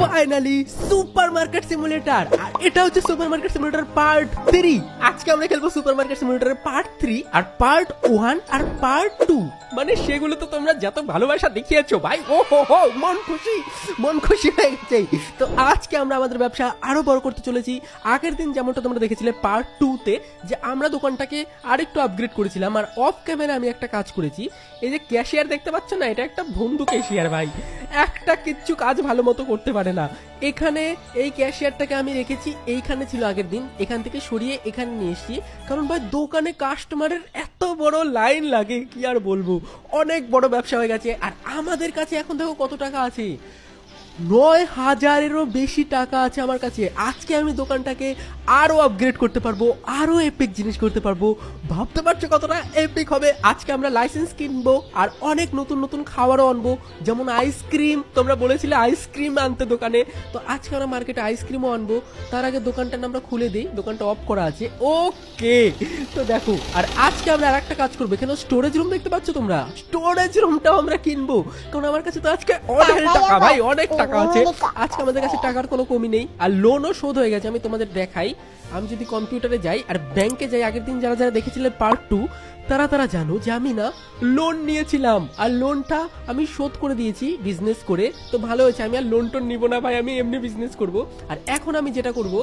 Finally supermarket simulator, আর এটা হচ্ছে supermarket simulator part 3। আজকে আমরা খেলবো সুপারমার্কেট সিমুলেটরের পার্ট 3 আর পার্ট 1 আর পার্ট 2। মানে সেগুলো তো তোমরা যত ভালোবাসা দেখিয়েছো ভাই, ও হো মন খুশি হয়ে গেছে। তো আজকে আমরা আমাদের ব্যবসা আরো বড় করতে চলেছি। আগের দিন যেমনটা তোমরা দেখেছিলে পার্ট 2 তে, যে আমরা দোকানটাকে আরেকটু আপগ্রেড করেছিলাম, আর অফ ক্যামেরা আমি একটা কাজ করেছি। এই যে ক্যাশিয়ার দেখতে পাচ্ছ না, এটা একটা বন্ধু ক্যাশিয়ার ভাই, একটা কিচ্ছু কাজ ভালো মতো করতে পারে না। এখানে এই ক্যাশিয়ারটাকে আমি রেখেছি, এইখানে ছিল আগের দিন, এখান থেকে সরিয়ে এখানে নিয়ে এসেছি। কারণ ভাই দোকানে কাস্টমারের এত বড় লাইন লাগে, কি আর বলবো, অনেক বড় ব্যবসা হয়ে গেছে। আর আমাদের কাছে এখন দেখো কত টাকা আছে, 9,000-এরও বেশি টাকা আছে আমার কাছে। আজকে আমি দোকানটাকে আরো আপগ্রেড করতে পারবো, আরো এপিক জিনিস করতে পারবো। ভাবতে পারছো কতটা এপিক হবে। আজকে আমরা লাইসেন্স কিনবো আর অনেক নতুন নতুন খাবারও আনবো, যেমন আইসক্রিম। তোমরা বলেছিলে আইসক্রিম আনতে দোকানে, তো আজকে আমরা মার্কেটে আইসক্রিমও আনবো। তার আগে দোকানটা আমরা খুলে দিই, দোকানটা অফ করা আছে। ওকে, তো দেখো, আর আজকে আমরা আর একটা কাজ করবো। এখানে স্টোরেজ রুম দেখতে পাচ্ছ তোমরা, স্টোরেজ রুমটাও আমরা কিনবো। কারণ আমার কাছে তো আজকে অনেক টাকা ভাই, অনেক টাকা আছে আজকে আমাদের কাছে, টাকার কোনো কমি নেই। আর লোনও শোধ হয়ে গেছে। আমি তোমাদের দেখাই, আমি যদি কম্পিউটারে যাই আর ব্যাংকে যাই, আগের দিন যারা যারা দেখেছিলে পার্ট 2 তারা জানো যে আমি না লোন নিয়েছিলাম, আর লোনটা আমি শোধ করে দিয়েছি বিজনেস করে। তো ভালো হয়েছে, আমি আর লোন টোন নিবো না ভাই, আমি এমনি বিজনেস করব। আর এখন আমি যেটা করব,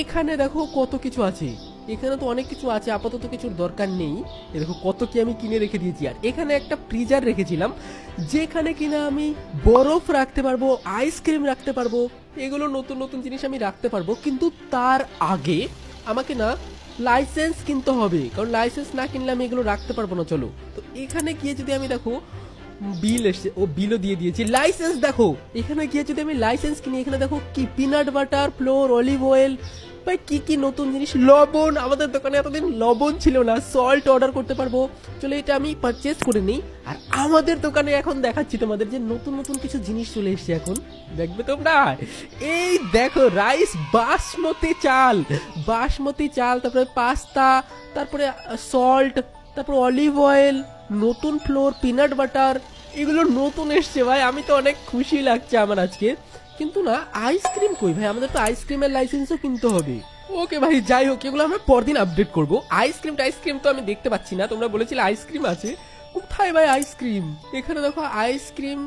এখানে দেখো কত কিছু আছে, এখানে তো অনেক কিছু আছে, আপাতত কিছুর দরকার নেই। দেখো কত কি আমি কিনে রেখে দিয়েছি। আর এখানে একটা ফ্রিজার রেখেছিলাম, যেখানে কিনা আমি বরফ রাখতে পারবো, আইসক্রিম রাখতে পারবো, এগুলো নতুন নতুন জিনিস আমি রাখতে পারবো। কিন্তু তার আগে আমাকে না লাইসেন্স কিনতে হবে, কারণ লাইসেন্স না কিনলে আমি এগুলো রাখতে পারবো না। চলো, তো এখানে গিয়ে যদি আমি দেখো বিল এসছে, ও বিলও দিয়ে দিয়েছি। লাইসেন্স দেখো, এখানে গিয়ে যদি আমি লাইসেন্স কিনি, এখানে দেখো কি peanut butter, floor, olive oil, ভাই কি কি নতুন জিনিস, লবণ। আমাদের দোকানে এতদিন লবণ ছিল না, সল্ট অর্ডার করতে পারবো। চলো এটা আমি পারচেজ করে নিই। আর আমাদের দোকানে এখন দেখাচ্ছি তোমাদের যে নতুন নতুন কিছু জিনিস চলে এসছে এখন, দেখবে তোমরা। এই দেখো রাইস, বাসমতি চাল, তারপরে পাস্তা, তারপরে সল্ট, তারপর অলিভ অয়েল, নতুন ফ্লোর, পিনাট বাটার, এগুলো নতুন এসছে ভাই। আমি তো অনেক খুশি লাগছে আমার আজকে। কিন্তু না আইসক্রিম কই ভাই, আমাদের তো আইসক্রিমের লাইসেন্সও কিনতে হবে। ওকে ভাই, যাই হোক, এগুলো আমরা পরদিন আপডেট করবো। আইসক্রিম তো আমি দেখতে পাচ্ছি না, তোমরা বলেছিলে আইসক্রিম আছে, কোথায় ভাই আইসক্রিম? এখানে দেখো আইসক্রিম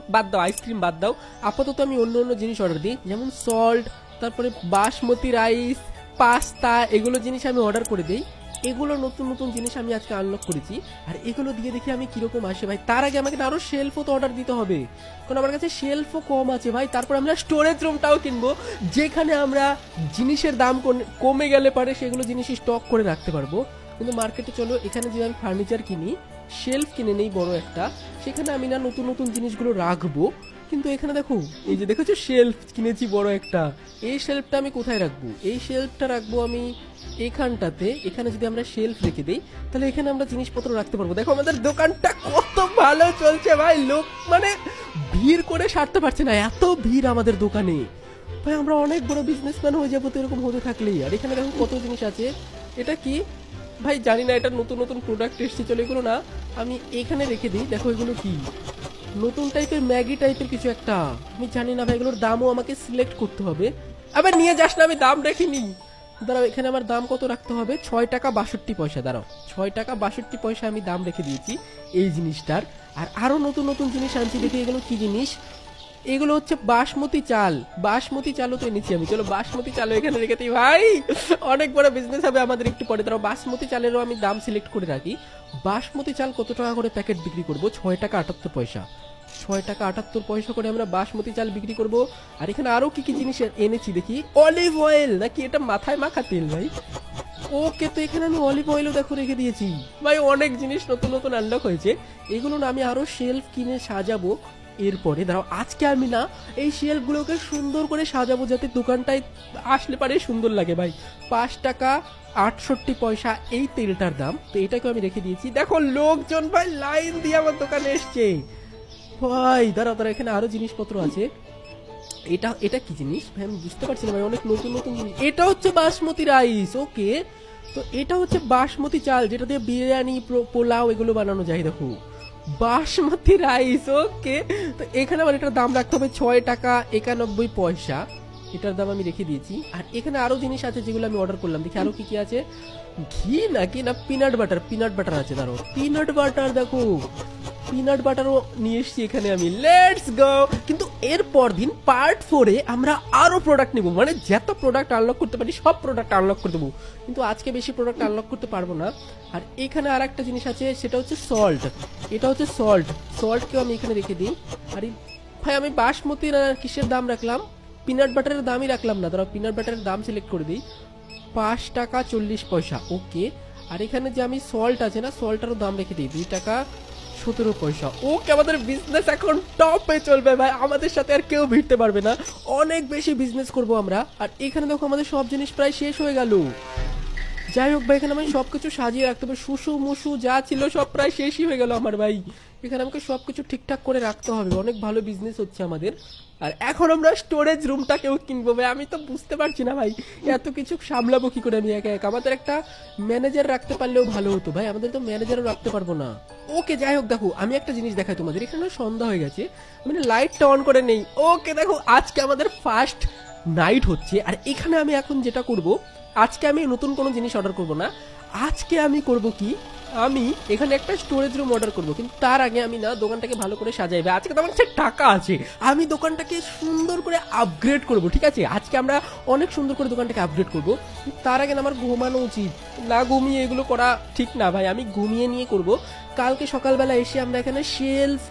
বাদ দাও, আপাতত আমি অন্য জিনিস অর্ডার দিই, যেমন সল্ট, তারপরে বাসমতি রাইস, পাস্তা, এগুলো জিনিস আমি অর্ডার করে দিই। এগুলো নতুন নতুন জিনিস আমি আজকে আনলক করেছি, আর এগুলো দিয়ে দেখি আমি কিরকম আসে ভাই। তার আগে আমাকে আরো শেলফও তো অর্ডার দিতে হবে, কারণ আমার কাছে শেলফও কম আছে ভাই। তারপর আমরা স্টোরেজ রুমটাও কিনবো, যেখানে আমরা জিনিসের দাম কমে গেলে পারে সেগুলো জিনিস স্টক করে রাখতে পারবো। কিন্তু মার্কেটে চলো, এখানে যদি আমি ফার্নিচার কিনি, শেলফ কিনে নেই বড় একটা, সেখানে আমি না নতুন নতুন জিনিসগুলো রাখবো। কিন্তু এখানে দেখো, এই যে দেখেছো শেলফ কিনেছি বড় একটা, এই শেলফটা আমি কোথায় রাখবো? এই শেলফটা রাখবো আমি এখানটাতে। এখানে যদি আমরা শেলফ রেখে দিই, তাহলে এখানে আমরা জিনিসপত্র রাখতে পারবো। দেখো আমাদের দোকানটা কত ভালো চলছে ভাই, লোক মানে ভিড় করে সারতে পারছে না, এত ভিড় আমাদের দোকানে ভাই। আমরা অনেক বড় বিজনেসম্যান হয়ে যাবো তো এরকম হতে থাকলেই। আর এখানে দেখো কত জিনিস আছে, এটা কি ভাই জানি না, এটা নতুন নতুন প্রোডাক্ট এসছে। চলো এগুলো না আমি এখানে রেখে দিই। দেখো এগুলো কি নতুন টাইপের ম্যাগি টাইপের কিছু একটা, আমি জানি না ভাই, এগুলোর দামও আমাকে সিলেক্ট করতে হবে। আবার নিয়ে যাস না, আমি দাম রেখিনি। দাঁড়াও, এখানে আমার দাম কত রাখতে হবে? 6 টাকা 62 পয়সা। দাঁড়াও, 6 টাকা 62 পয়সা আমি দাম রেখে দিয়েছি এই জিনিসটার। আর আরো নতুন নতুন জিনিস আনছি, দেখি এগুলো কি জিনিস। এগুলো হচ্ছে বাসমতি চালও তো এনেছি আমি। চলো বাসমতি চালও এখানে রেখে দিই ভাই, অনেক বড় বিজনেস হবে আমাদের একটু পরে। তারাও বাসমতি চালেরও আমি দাম সিলেক্ট করে রাখি। বাসমতি চাল কত টাকা করে প্যাকেট বিক্রি করবো? 6 টাকা 78 পয়সা। 6 টাকা 78 পয়সা করে আমরা বাসমতি চাল বিক্রি করব। আর এখানে আরো কি কি জিনিস এনেছি দেখি, অলিভ অয়েল নাকি এটা মাথায় মাখা তেল ভাই। ওকে, তো এখানে আমি অলিভ অয়েলও দেখো রেখে দিয়েছি ভাই। অনেক জিনিস নতুন নতুন আনলক হয়েছে, এগুলো না আমি আরো শেলফ কিনে সাজাবো। এরপরে দাঁড়াও, আজকে আমি না এই শেলফগুলোকে সুন্দর করে সাজাবো, যাতে দোকানটায় আসলে পারে সুন্দর লাগে ভাই। 5 টাকা 68 পয়সা এই তেলটার দাম। তো এটাকে আমি রেখে দিয়েছি। দেখো লোকজন ভাই লাইন দিয়ে আমার দোকানে এসছে ভাই। দাঁড়াও, এখানে আরো জিনিসপত্র আছে। এটা কি জিনিস ভাই আমি বুঝতে পারছি না ভাই, অনেক নতুন নতুন জিনিস। এটা হচ্ছে বাসমতি রাইস। ওকে, তো এটা হচ্ছে বাসমতি চাল, যেটা দিয়ে বিরিয়ানি, পোলাও এগুলো বানানো যায়। দেখো বাসমতি রাইস, ওকে। তো এখানে আমার এটার দাম রাখতে হবে 6 টাকা 91 পয়সা। এটার দাম আমি রেখে দিয়েছি। আর এখানে আরো জিনিস আছে যেগুলো আমি অর্ডার করলাম, দেখি আরো কি কি আছে। ঘি নাকি না পিনাট বাটার, পিনাট বাটার আছে, দাঁড়ো পিনাট বাটার, দেখো পিনাট বাটারও নিয়ে এসছি এখানে আমি। Let's go. কিন্তু এরপর দিন পার্ট 4-এ আমরা আরো প্রোডাক্ট নেব, মানে যত প্রোডাক্ট আনলক করতে পারি সব প্রোডাক্ট আনলক করে দেবো। কিন্তু আজকে বেশি প্রোডাক্ট আনলক করতে পারবো না। আর এখানে আর একটা জিনিস আছে, সেটা হচ্ছে সল্ট। এটা হচ্ছে সল্ট, সল্টকেও আমি এখানে রেখে দিই। আর ভাই আমি বাসমতি না কিসের দাম রাখলাম, পিনাট বাটারের দামই রাখলাম না, দাঁড়াও পিনাট বাটারের দাম সিলেক্ট করে দিই। 5 টাকা 40 পয়সা, ওকে। আর এখানে যে আমি সল্ট আছে না, সল্টারও দাম রেখে দিই 2 টাকা 17 পয়সা, ওকে। আমাদের বিজনেস এখন টপে চলবে ভাই, আমাদের সাথে আর কেউ ভিড়তে পারবে না, অনেক বেশি বিজনেস করব আমরা। আর এখানে দেখো আমাদের সব জিনিস প্রায় শেষ হয়ে গেল। যাই হোক ভাই, এখানে আমি সবকিছু সাজিয়ে রাখতে হবে, শুশু মুসু যা ছিল সব প্রায় শেষই হয়ে গেল আমার ভাই। এখানে আমাকে সবকিছু ঠিকঠাক করে রাখতে হবে, অনেক ভালো বিজনেস হচ্ছে আমাদের। আর এখন আমরা স্টোরেজ রুমটাকেও কিনবো ভাই, আমি তো বুঝতে পারছি না ভাই এত কিছু সামলাবো কি করে আমি একা একা। আমাদের একটা ম্যানেজার রাখতে পারলেও ভালো হতো ভাই, আমাদের তো ম্যানেজারও রাখতে পারবো না। ওকে যাই হোক, দেখো আমি একটা জিনিস দেখাই তোমাদের, এখানে সন্ধ্যা হয়ে গেছে, আমি লাইটটা অন করে নেই। ওকে দেখো আজকে আমাদের ফার্স্ট নাইট হচ্ছে। আর এখানে আমি এখন যেটা করব, আজকে আমি নতুন কোনো জিনিস অর্ডার করব না, আজকে আমি করব কি, আমি এখানে একটা স্টোরেজ রুম অর্ডার করব। কিন্তু তার আগে আমি না দোকানটাকে ভালো করে সাজাইবে, আজকে তো আমার কাছে টাকা আছে, আমি দোকানটাকে সুন্দর করে আপগ্রেড করব, ঠিক আছে। আজকে আমরা অনেক সুন্দর করে দোকানটাকে আপগ্রেড করব। তার আগে আমার ঘুমানো উচিত, না ঘুমিয়ে এগুলো করা ঠিক না ভাই, আমি ঘুমিয়ে নিয়ে করব। কালকে সকালবেলা এসে আমরা এখানে শেলফ,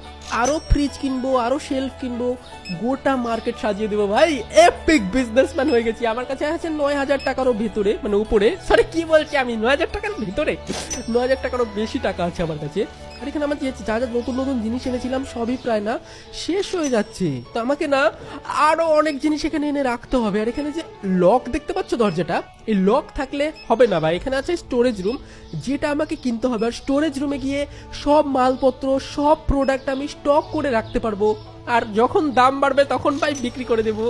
আরো ফ্রিজ কিনবো, আরো শেলফ কিনবো, গোটা মার্কেট সাজিয়ে দেবো ভাই, এপিক বিজনেসম্যান হয়ে গেছি। আমার কাছে আছে 9,000 টাকারও ভেতরে, মানে উপরে, সরি কি বলছি আমি, 9,000 টাকার ভিতরে, 9,000 টাকারও বেশি টাকা আছে আমার কাছে। আর এখানে আমার যা যা নতুন নতুন জিনিস এনেছিলাম সবই প্রায় না শেষ হয়ে যাচ্ছে, তো আমাকে না আরো অনেক জিনিস এখানে এনে রাখতে হবে। আর এখানে যে লক দেখতে পাচ্ছ দরজাটা, এই লক থাকলে হবে না ভাই, এখানে আছে স্টোরেজ রুম যেটা আমাকে কিনতে হবে। আর স্টোরেজ রুমে গিয়ে সব মালপত্র সব প্রোডাক্ট আমি স্টক করে রাখতে পারবো, আর যখন দাম বাড়বে তখন ভাই বিক্রি করে দেবো।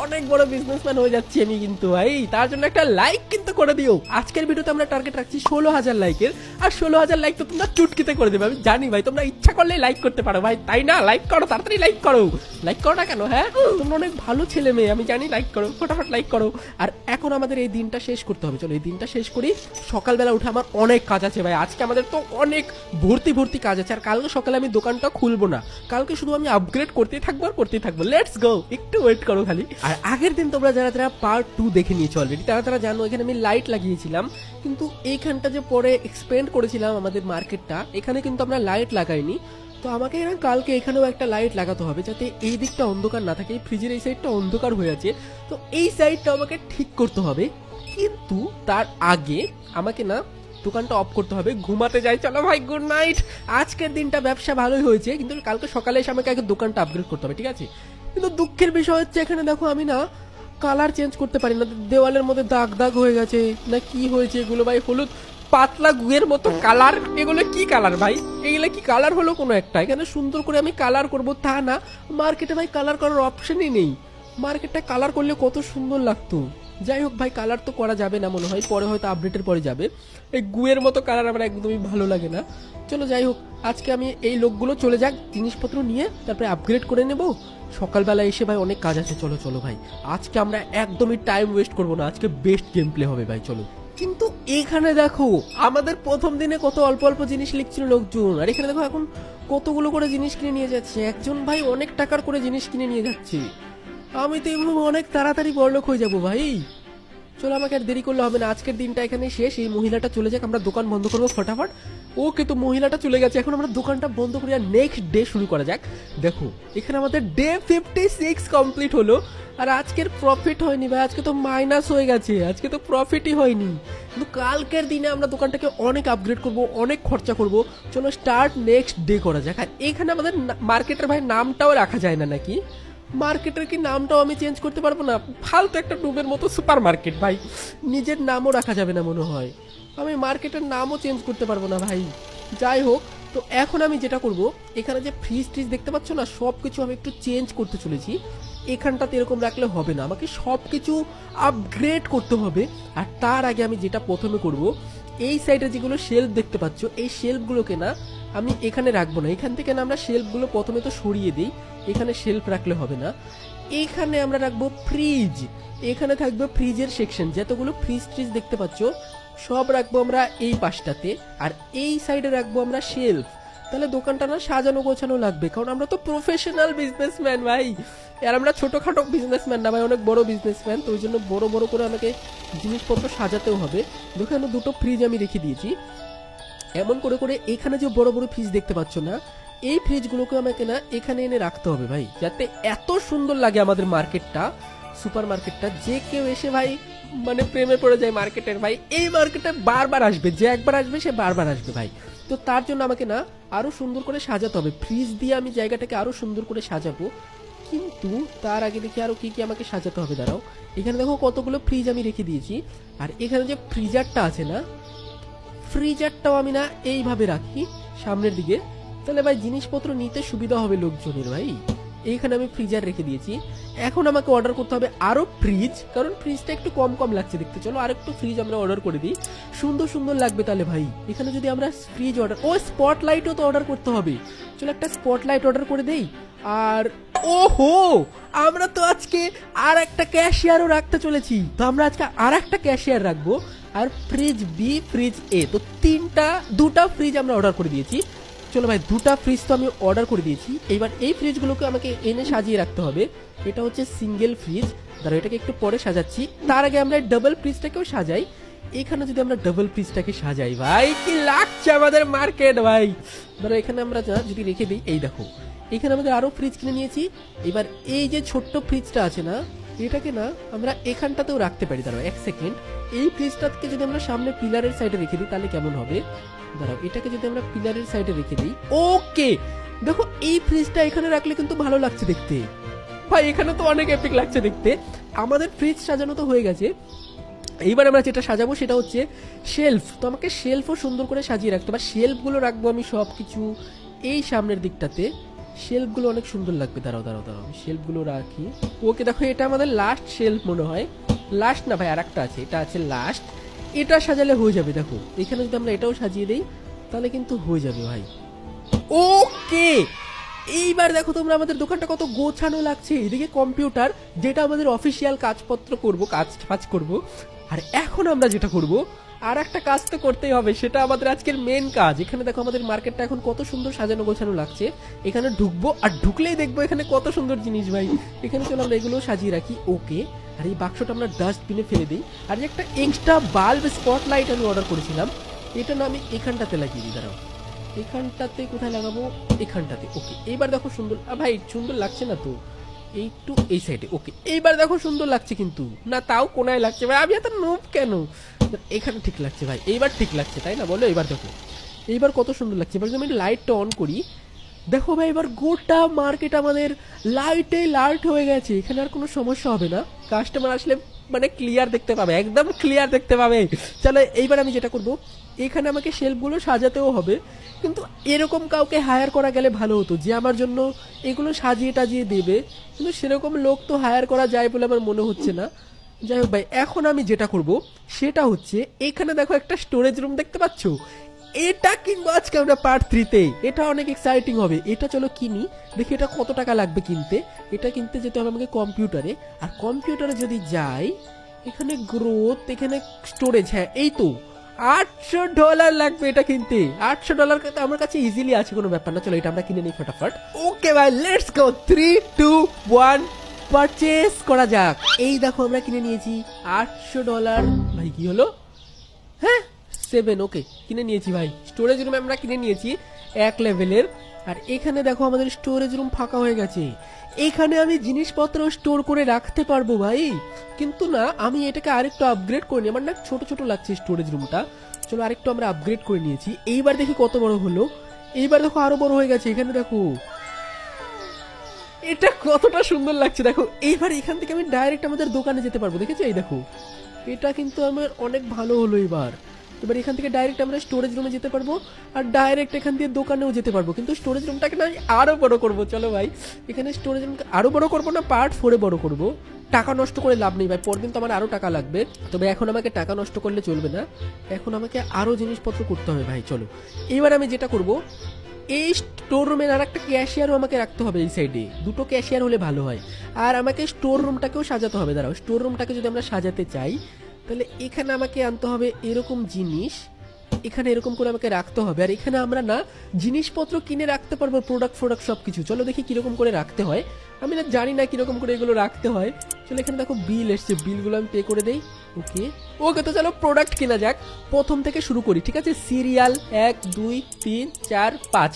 অনেক বড় বিজনেসম্যান হয়ে যাচ্ছি আমি কিন্তু ভাই, তার জন্য একটা লাইক কিন্তু করে দিও। আজকের ভিডিওতে আমরা টার্গেট রাখছি 16,000 লাইকের, আর 16,000 লাইক তো তোমরা চুটকিতে করে দেবে, আমি জানি ভাই তোমরা ইচ্ছা করলে লাইক করতে পারো ভাই, তাই না? লাইক করো, তাড়াতাড়ি লাইক করো, লাইক করো না কেন? হ্যাঁ তোমরা অনেক ভালো ছেলে মেয়ে, আমি জানি, লাইক করো, ফটাফট লাইক করো। আর এখন আমাদের এই দিনটা শেষ করতে হবে, চলো এই দিনটা শেষ করি। সকালবেলা উঠে আমার অনেক কাজ আছে ভাই, আজকে আমাদের তো অনেক ভর্তি ভর্তি কাজ আছে। আর কালকে সকালে আমি দোকানটা খুলবো না, কালকে শুধু আমি আপগ্রেড করতেই থাকবো আর করতেই থাকবো। লেটস গো, একটু ওয়েট করো খালি। আর আগের দিন তোমরা যারা যারা পার্ট 2 দেখে নিয়েছো অলরেডি, তারা তারা জানো এখানে আমি লাইট লাগিয়েছিলাম, কিন্তু এইখানটা যে পরে এক্সপেন্ড করেছিলাম আমাদের মার্কেটটা, এখানে কিন্তু আমরা লাইট লাগাইনি। তো আমাকে কালকে এখানেও একটা লাইট লাগাতে হবে, যাতে এই দিকটা অন্ধকার না থাকে, এই ফ্রিজের এই সাইডটা অন্ধকার হয়ে আছে, তো এই সাইডটা আমাকে ঠিক করতে হবে। কিন্তু তার আগে আমাকে না দোকানটা অফ করতে হবে, ঘুমাতে যাই। চলো ভাই, গুড নাইট। আজকের দিনটা ব্যবসা ভালোই হয়েছে, কিন্তু কালকে সকালে এসে আমাকে আগে দোকানটা আপগ্রেড করতে হবে, ঠিক আছে। কিন্তু দুঃখের বিষয় হচ্ছে এখানে দেখো আমি না কালার চেঞ্জ করতে পারি না, দেওয়ালের মধ্যে দাগ দাগ হয়ে গেছে না কি হয়েছে এগুলো ভাই, হলুদ পাতলা গুয়ের মতো কালার, এগুলো কি কালার ভাই, এগুলো কি কালার হলো কোনো একটা? এখানে সুন্দর করে আমি কালার করব তা না, মার্কেটে ভাই কালার করার অপশনই নেই। মার্কেটটা কালার করলে কত সুন্দর লাগতো। যাই হোক ভাই, কালার তো করা যাবে না মনে হয়, পরে হয়তো আপডেটের পরে যাবে। এই গুয়ের মতো কালার আমার একদমই ভালো লাগে না। চলো যাই হোক, আজকে আমি এই লোকগুলো চলে যাক, জিনিসপত্র নিয়ে তারপরে আপগ্রেড করে নেব। সকালবেলা এসে ভাই অনেক কাজ আছে, চলো চলো ভাই, আজকে আমরা একদমই টাইম ওয়েস্ট করবো না, আজকে বেস্ট গেম প্লে হবে ভাই, চলো। কিন্তু এখানে দেখো আমাদের প্রথম দিনে কত অল্প অল্প জিনিস লিখছিল লোকজন, আর এখানে দেখো এখন কতগুলো করে জিনিস কিনে নিয়ে যাচ্ছে, একজন ভাই অনেক টাকার করে জিনিস কিনে নিয়ে যাচ্ছে। আমি তো এগুলো অনেক তাড়াতাড়ি বড়লোক হয়ে যাবো ভাই। চলো, আমাকে আর দেরি করলে হবে না, আজকের দিনটা এখানে শেষ। এই মহিলাটা চলে যাক, আমরা দোকান বন্ধ করবো ফটাফট। ওকে, তো মহিলাটা চলে গেছে, এখন আমরা দোকানটা বন্ধ করি আর নেক্সট ডে শুরু করা যাক। দেখো এখানে আমাদের ডে 56 কমপ্লিট হলো, আর আজকের প্রফিট হয়নি ভাই, আজকে তো মাইনাস হয়ে গেছে, আজকে তো প্রফিটই হয়নি। কিন্তু কালকের দিনে আমরা দোকানটাকে অনেক আপগ্রেড করব, অনেক খরচা করব। চলো স্টার্ট নেক্সট ডে করা যাক। আর এখানে আমাদের মার্কেটের ভাই নামটাও রাখা যায় না নাকি? মার্কেটের কি নামটাও আমি চেঞ্জ করতে পারবো না? ফালতু একটা ডুবের মতো সুপার মার্কেট ভাই, নিজের নামও রাখা যাবে না মনে হয়, আমি মার্কেটের নামও চেঞ্জ করতে পারবো না ভাই। যাই হোক, তো এখন আমি যেটা করব, এখানে যে ফ্রিজ ট্রিজ দেখতে পাচ্ছ না, সব কিছু আমি একটু চেঞ্জ করতে চলেছি। এখানটাতে এরকম রাখলে হবে না, আমাকে সব কিছু আপগ্রেড করতে হবে। আর তার আগে আমি যেটা প্রথমে করব, এই সাইডে যেগুলো শেলফ দেখতে পাচ্ছ, এই শেলফগুলোকে না আমি এখানে রাখবো না। এখান থেকে না আমরা শেলফগুলো প্রথমে তো সরিয়ে দিই, এখানে শেলফ রাখলে হবে না। এইখানে আমরা রাখবো ফ্রিজ, এখানে থাকবে ফ্রিজের সেকশন, যতগুলো ফ্রিজ ট্রিজ দেখতে পাচ্ছ সব রাখবো আমরা এই পাশটাতে, আর এই সাইডে রাখবো আমরা শেলফ। তাহলে দোকানটা না সাজানো গোছানো লাগবে, কারণ আমরা তো প্রফেশনাল বিজনেসম্যান ভাই, আর আমরা ছোটখাটো বিজনেসম্যান না ভাই, অনেক বড় বিজনেসম্যান। তো ওই জন্য বড় বড় করে আমাকে জিনিসপত্র সাজাতেও হবে। দোকানে দুটো ফ্রিজ আমি রেখে দিয়েছি এমন করে করে। এখানে যে বড় বড় ফ্রিজ দেখতে পাচ্ছ না, এই ফ্রিজগুলোকে আমাকে না এখানে এনে রাখতে হবে ভাই, যাতে এত সুন্দর লাগে আমাদের মার্কেটটা, সুপার মার্কেটটা, যে কেউ এসে ভাই মানে প্রেমে পড়ে যায় মার্কেটের ভাই। এই মার্কেটে বারবার আসবে, যে একবার আসবে সে বারবার আসবে ভাই। তো তার জন্য আমাকে না আরো সুন্দর করে সাজাতে হবে, ফ্রিজ দিয়ে আমি জায়গাটাকে আরো সুন্দর করে সাজাবো। কিন্তু তার আগে দেখি আরো কি কি আমাকে সাজাতে হবে। দাঁড়াও, এখানে দেখো কতগুলো ফ্রিজ আমি রেখে দিয়েছি, আর এখানে যে ফ্রিজারটা আছে না, ফ্রিজারটাও আমি না এইভাবে রাখি সামনের দিকে, তাহলে ভাই জিনিসপত্র নিতে সুবিধা হবে লোকজনের ভাই। এইখানে আমি ফ্রিজার রেখে দিয়েছি। এখন আমাকে অর্ডার করতে হবে আরো ফ্রিজ, কারণ ফ্রিজটা একটু কম কম লাগছে দেখতে। চলো আর একটু ফ্রিজ আমরা অর্ডার করে দিই, সুন্দর সুন্দর লাগবে তাহলে ভাই। এখানে যদি আমরা ফ্রিজ অর্ডার, ও স্পটলাইটও তো অর্ডার করতে হবে, চলো একটা স্পটলাইট অর্ডার করে দেই। আর ওহো, আমরা তো আজকে আর একটা ক্যাশিয়ারও রাখতে চলেছি, তো আমরা আজকে আর একটা ক্যাশিয়ার রাখবো। আর ফ্রিজ বি, ফ্রিজ এ, তো দুটা ফ্রিজ আমরা অর্ডার করে দিয়েছি। চলো ভাই, দুটা ফ্রিজ তো আমি অর্ডার করে দিয়েছি। এবার এই ফ্রিজগুলোকে আমাকে এনে সাজিয়ে রাখতে হবে। এটা হচ্ছে সিঙ্গেল ফ্রিজ, ধরো এটাকে একটু পরে সাজাচ্ছি। তার আগে আমরা ডাবল ফ্রিজটাকেও সাজাই। এখানে যদি আমরা ডাবল ফ্রিজটাকে সাজাই ভাই, কি লাগছে আমাদের মার্কেট ভাই। ধরো এখানে আমরা যদি রেখে দিই, এই দেখো এখানে আমাদের আরো ফ্রিজ কিনে নিয়েছি। এবার এই যে ছোট্ট ফ্রিজটা আছে না, এটাকে না আমরা এখানটাতেও রাখতে পারি। দাঁড়াও এক সেকেন্ড, এই ফ্রিজটাকে যদি আমরা সামনে পিলারের সাইডে রেখে দিই তাহলে কেমন হবে। দাঁড়াও, এটাকে যদি আমরা পিলারের সাইডে রেখে দিই, ওকে দেখো এই ফ্রিজটা এখানে রাখলে কিন্তু ভালো লাগছে দেখতে ভাই, এখানে তো অনেক এপিক লাগছে দেখতে। আমাদের ফ্রিজ সাজানো তো হয়ে গেছে। এইবার আমরা যেটা সাজাবো সেটা হচ্ছে শেলফ। তো আমাকে শেলফও সুন্দর করে সাজিয়ে রাখতে হবে। শেলফগুলো রাখবো আমি সব কিছু এই সামনের দিকটাতে, শেলফগুলো অনেক সুন্দর লাগবে। দাঁড়াও দাঁড়াও দাঁড়াও, আমি শেলফগুলো রাখি। ওকে দেখো, এটা আমাদের লাস্ট শেলফ মনে হয়, লাস্ট না ভাই আর একটা আছে, এটা আছে লাস্ট। এটা সাজালে হয়ে যাবে। দেখো এখানে যদি আমরা এটাও সাজিয়ে দেই তাহলে কিন্তু হয়ে যাবে ভাই। ওকে, এইবার দেখো তোমরা আমাদের দোকানটা কত গোছানো লাগছে। এদিকে কম্পিউটার, যেটা আমাদের অফিসিয়াল কাজপত্র করব, কাজ করব। আর এখন আমরা যেটা করব, আর একটা কাজ তো করতেই হবে, সেটা আমাদের আজকের মেন কাজ। এখানে দেখো আমাদের মার্কেটটা এখন কত সুন্দর সাজানো গোছানো লাগছে। এখানে ঢুকবো আর ঢুকলেই দেখবো এখানে কত সুন্দর জিনিস ভাই। এখানে চলো আমরা এগুলো সাজিয়ে রাখি। ওকে, আর এই বাক্সটা আমরা ডাস্টবিনে ফেলে দিই। আর যে একটা এক্সট্রা বাল্ব স্পটলাইট আমি অর্ডার করেছিলাম, এটা না আমি এখানটাতে লাগিয়ে দিই। দাঁড়াও, এখানটাতে কোথায় লাগাবো, এখানটাতে। ওকে, এইবার দেখো সুন্দর, ভাই সুন্দর লাগছে না তো, একটু এই সাইডে। ওকে, এইবার দেখো সুন্দর লাগছে, কিন্তু না তাও কোনায় লাগছে ভাই, আমি এত নোব কেন। এখানে ঠিক লাগছে ভাই, এইবার ঠিক লাগছে তাই না বলো। এবার দেখো এইবার কত সুন্দর লাগছে। এবার যদি আমি লাইটটা অন করি, দেখো ভাই এবার গোটা মার্কেট আমাদের লাইটে লাইট হয়ে গেছে। এখানে আর কোনো সমস্যা হবে না, কাস্টমার আসলে মানে ক্লিয়ার দেখতে পাবে, একদম ক্লিয়ার দেখতে পাবে। চলো এইবার আমি যেটা করব, এখানে আমাকে শেলফগুলো সাজাতেও হবে, কিন্তু এরকম কাউকে হায়ার করা গেলে ভালো হতো যে আমার জন্য এগুলো সাজিয়ে টাজিয়ে দেবে, কিন্তু সেরকম লোক তো হায়ার করা যায় বলে আমার মনে হচ্ছে না। যাই হোক ভাই, এখন আমি যেটা করব সেটা হচ্ছে, এখানে দেখো একটা স্টোরেজ রুম দেখতে পাচ্ছ, এটা কিনবো আজকে আমরা পার্ট 3-তে। এটা অনেক এক্সাইটিং হবে। এটা চলো কিনি, দেখি এটা কত টাকা লাগবে কিনতে। এটা কিনতে যেতে হবে আমাকে কম্পিউটারে, আর কম্পিউটারে যদি যাই, এখানে গ্রোথ, এখানে স্টোরেজ, হ্যাঁ এই তো $800 লাগবে এটা কিনতে। $800 আমার কাছে ইজিলি আছে, কোনো ব্যাপার না। চলো এটা আমরা কিনে নিই ফটাফট। ওকে ভাই, লেটস গো, 3, 2, 1 পারচেস করা যাক। এই দেখো আমরা কিনে নিয়েছি $800। ভাই কি হলো, হ্যাঁ 7, ওকে কিনে নিয়েছি ভাই। স্টোরেজ রুম আমরা কিনে নিয়েছি 1 লেভেলের। আর এখানে দেখো আমাদের স্টোরেজ রুম ফাঁকা হয়ে গেছে, এখানে আমি জিনিসপত্র স্টোর করে রাখতে পারবো ভাই। কিন্তু না, আমি এটাকে আরেকটু আপগ্রেড করে নিই, আমার না ছোট ছোট লাগছে স্টোরেজ রুমটা। চলো আরেকটু আমরা আপগ্রেড করে নিয়েছি। এইবার দেখি কত বড় হলো। এইবার দেখো আরো বড় হয়ে গেছে। এখানে দেখো এটা কতটা সুন্দর লাগছে দেখো। এইবার এখান থেকে আমি ডাইরেক্ট আমাদের দোকানে যেতে পারবো, দেখেছো এই দেখো, এটা কিন্তু আমার অনেক ভালো হলো। এবার এবার এখান থেকে ডাইরেক্ট আমরা স্টোরেজ রুমে যেতে পারবো আর ডাইরেক্ট এখান দিয়ে দোকানেও যেতে পারবো, কিন্তু স্টোরেজ রুমটাকে না আমি আরও বড় করবো। চলো ভাই এখানে স্টোরেজ রুমকে আরও বড় করবো না পার্ট 4-এ বড় করবো। টাকা নষ্ট করে লাভ নেই ভাই, পরদিন তো আমার আরও টাকা লাগবে। তবে এখন আমাকে টাকা নষ্ট করলে চলবে না, এখন আমাকে আরও জিনিসপত্র করতে হবে ভাই। চলো এবার আমি যেটা করব, এই স্টোর রুমের আর একটা ক্যাশিয়ারও আমাকে রাখতে হবে এই সাইডে, দুটো ক্যাশিয়ার হলে ভালো হয়। আর আমাকে স্টোর রুমটাকেও সাজাতে হবে। দাঁড়াও, স্টোর রুমটাকে যদি আমরা সাজাতে চাই তাহলে এখানে আমাকে আনতে হবে এরকম জিনিস, এখানে এরকম করে আমাকে রাখতে হবে। আর এখানে আমরা না জিনিসপত্র কিনে রাখতে পারবো, প্রোডাক্ট সব কিছু। চলো দেখি কিরকম করে রাখতে হয়, আমি না জানি না কিরকম করে এগুলো রাখতে হয়। চলো এখানে দেখো বিল এসছে, বিলগুলো আমি পে করে দেই। ওকে ওকে, তো চলো প্রোডাক্ট কেনা যাক। প্রথম থেকে শুরু করি, ঠিক আছে? সিরিয়াল 1 2 3 4 5।